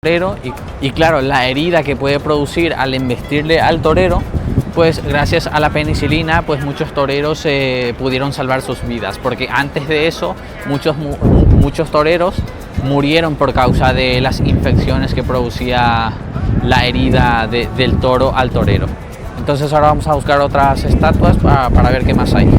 torero y claro, la herida que puede producir al embestirle al torero, pues gracias a la penicilina, pues muchos toreros pudieron salvar sus vidas, porque antes de eso muchos toreros murieron por causa de las infecciones que producía la herida del toro al torero. Entonces ahora vamos a buscar otras estatuas para ver qué más hay.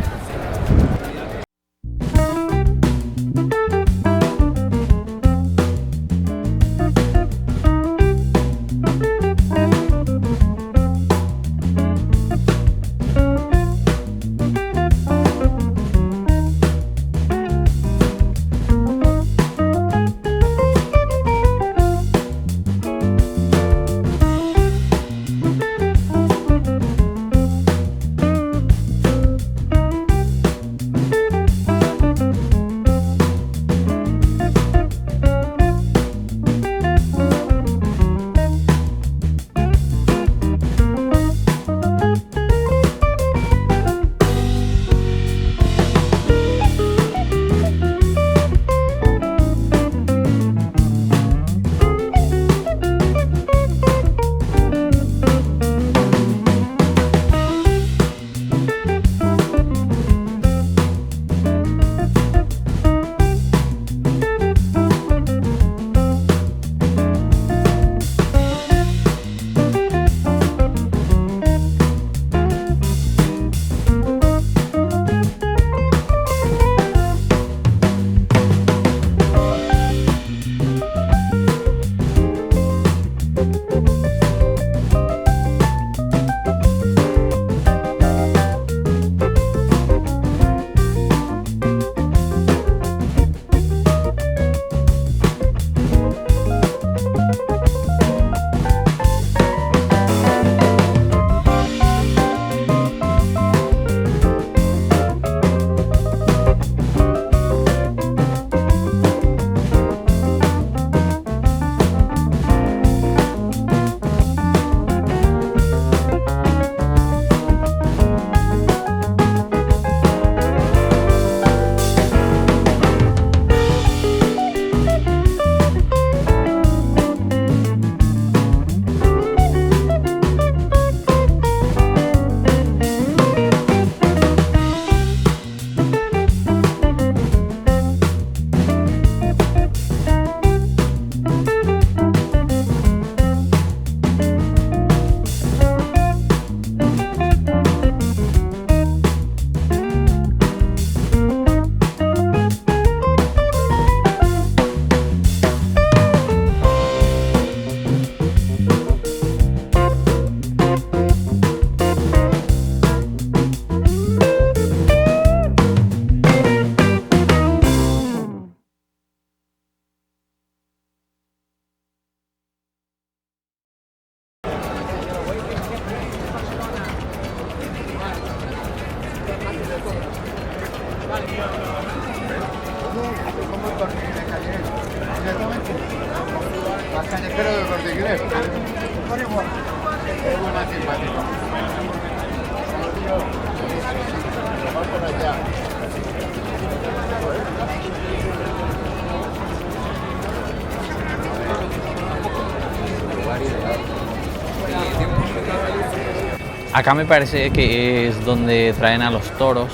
Acá me parece que es donde traen a los toros,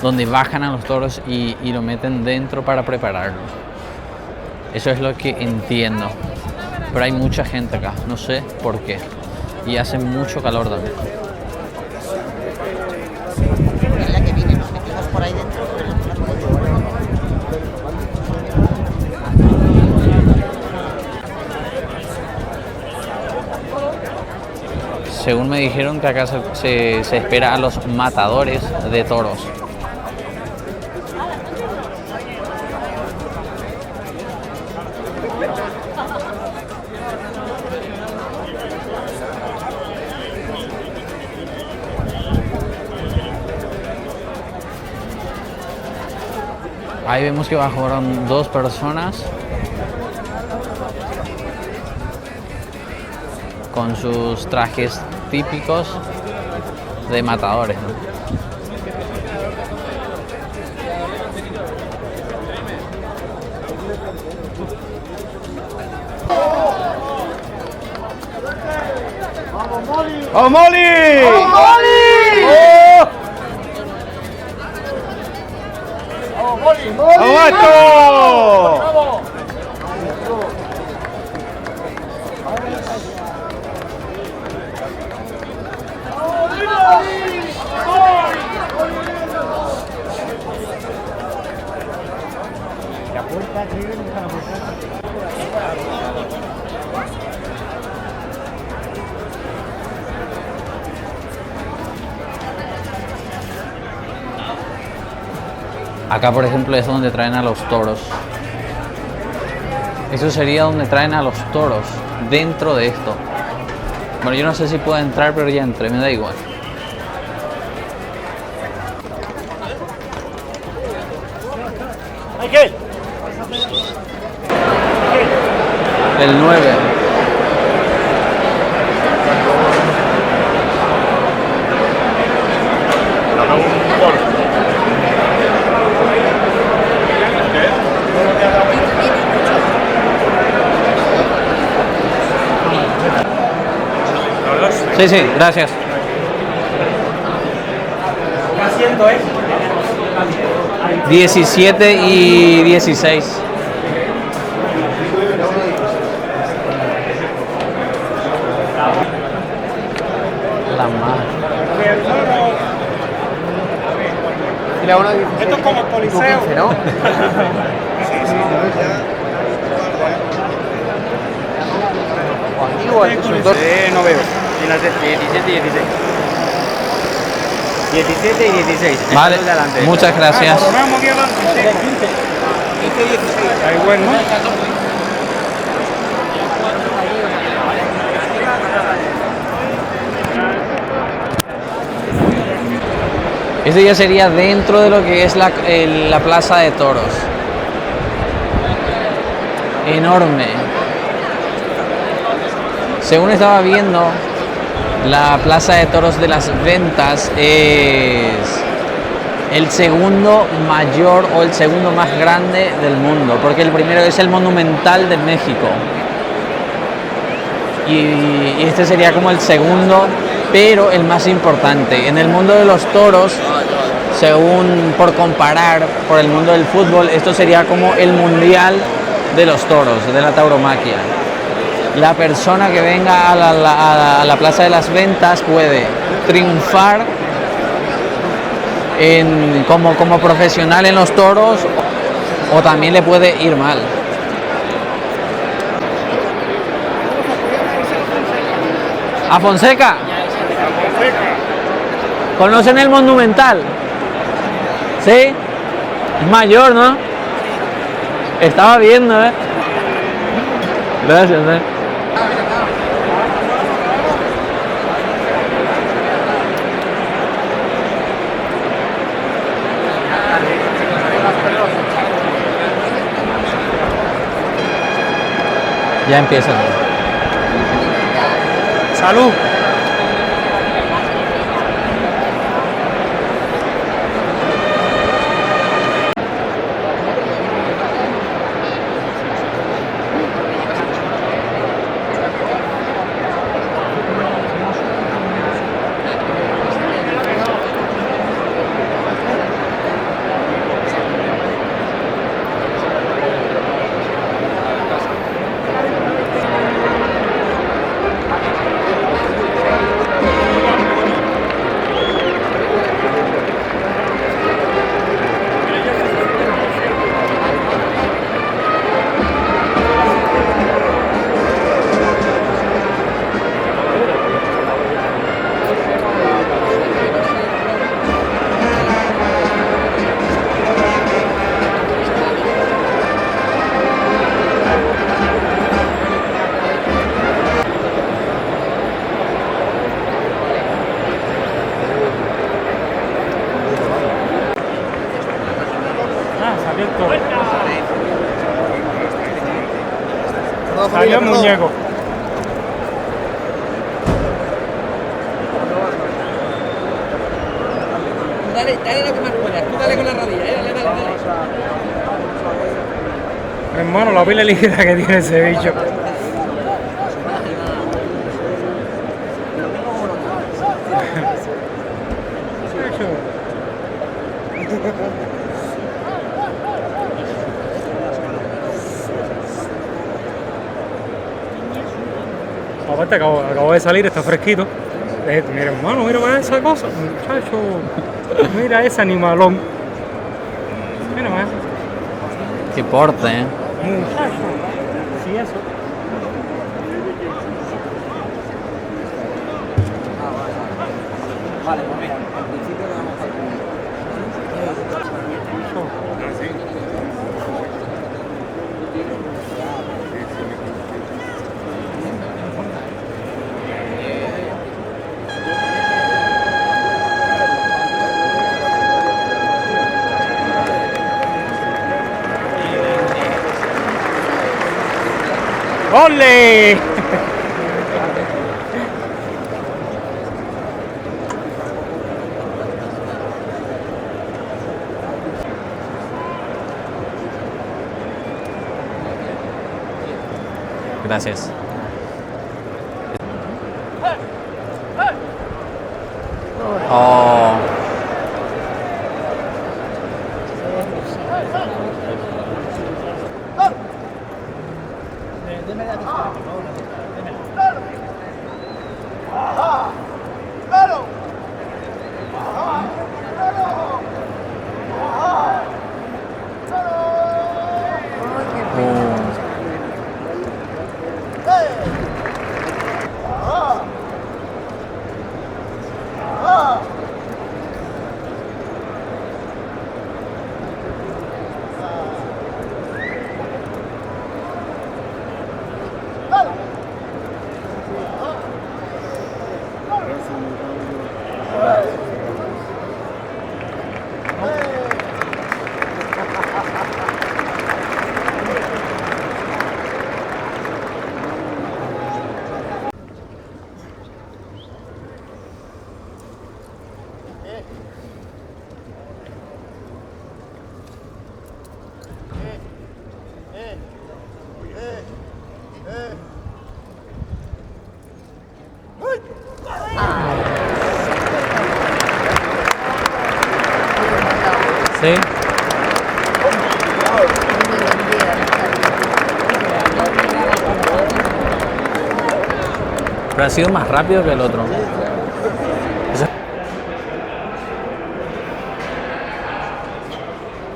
donde bajan a los toros y lo meten dentro para prepararlos. Eso es lo que entiendo. Pero hay mucha gente acá, no sé por qué. Y hace mucho calor también. En la que viene nos metimos por ahí dentro. Según me dijeron que acá se espera a los matadores de toros. Ahí vemos que bajaron 2 personas con sus trajes típicos de matadores, ¿no? ¡Oh, Molly! ¡Oh, Molly! ¡Oh, Mato! Acá, por ejemplo, es donde traen a los toros. Eso sería donde traen a los toros, dentro de esto. Bueno, yo no sé si puedo entrar, pero ya entré, me da igual. El 9. Sí, sí, gracias. ¿Qué asiento es? 17 y 16. La madre. Esto es como el Coliseo. ¿no? No veo. Y las de 17 y 16. 17 y 16. Vale, Están delante. muchas gracias. Por lo menos aquí adelante. 15 y 16. Ahí bueno, ¿no? Este ya sería dentro de lo que es la plaza de toros. Enorme. Según estaba viendo, la plaza de toros de las Ventas es el segundo mayor o el segundo más grande del mundo, porque el primero es el Monumental de México. Y este sería como el segundo, pero el más importante. En el mundo de los toros, según por comparar por el mundo del fútbol, esto sería como el mundial de los toros, de la tauromaquia. La persona que venga a la Plaza de las Ventas puede triunfar como profesional en los toros, o también le puede ir mal. ¿A Fonseca? ¿Conocen el Monumental? ¿Sí? Es mayor, ¿no? Estaba viendo, ¿eh? Gracias, ¿eh? Ya empiezan. Salud. Salió el muñeco. Dale lo que más puedas. Tú dale con la rodilla, dale. Hermano, la pila líquida que tiene ese bicho. Aparte acabo de salir, está fresquito. Mira, hermano, mira para esa cosa, muchacho. Mira ese animalón. Mira más. Qué porte, ¿eh? Muchacho. Sí, eso. Vale, pues mira, al principio le damos al ¡Ole! Gracias. Oh. ¿Sí? Pero ha sido más rápido que el otro.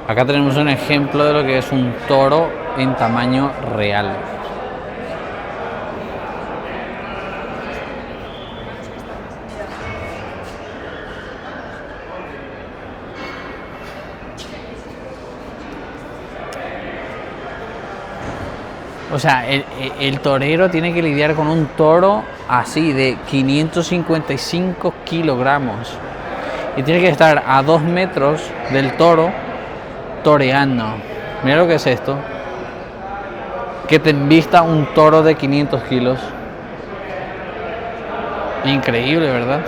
Acá tenemos un ejemplo de lo que es un toro en tamaño real. O sea, el torero tiene que lidiar con un toro así de 555 kilogramos y tiene que estar a 2 metros del toro toreando. Mira lo que es esto. Que te embista un toro de 500 kilos. Increíble, ¿verdad?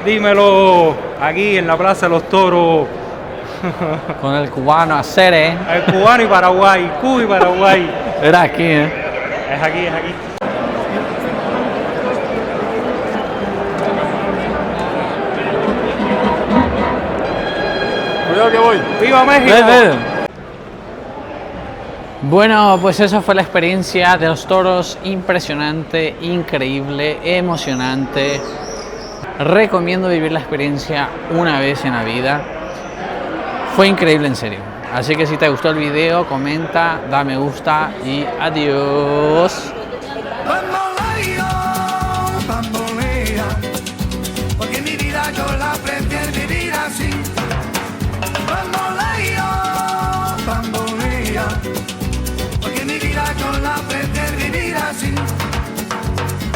Dímelo, aquí en la Plaza de los Toros. Con el cubano a Cere. El cubano y Paraguay, Cuba y Paraguay. Era aquí, ¿eh? Es aquí, es aquí. Cuidado que voy. ¡Viva México! Bueno, pues esa fue la experiencia de los toros. Impresionante, increíble, emocionante. Recomiendo vivir la experiencia una vez en la vida. Fue increíble, en serio. Así que si te gustó el video, comenta, da me gusta y adiós.